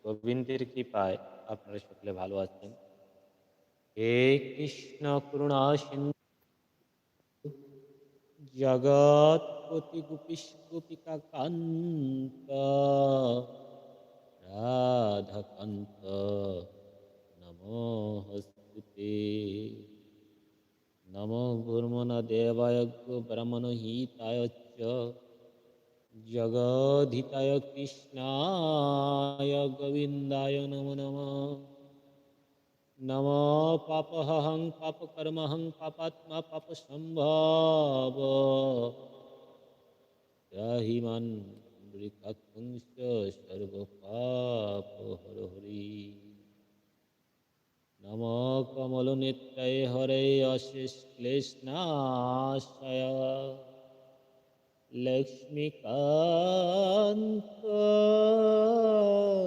গোবিন্দের কৃপায় আপনারা সকলে ভালো আছেন। হে কৃষ্ণ করুণা সিন্ধু জগৎপতি গোপীশ গোপিকা কান্ত রাধাকান্ত নমোস্তুতে। নমো গুরুমনা দেবায় গো ব্রহ্মণ হিতায় চ জগদ্ধিতায় কৃষ্ণায় গোবিন্দায় নমো নমঃ। নমো পাপহং পাপকর্মহং পাপাত্মা পাপসম্ভব ত্রাহি মাং পুণ্ডরীকাক্ষং সর্বপাপহরি। নমো কমলনেত্রায় হরে অশেষ ক্লেশনাশয় লক্ষ্মীকান্ত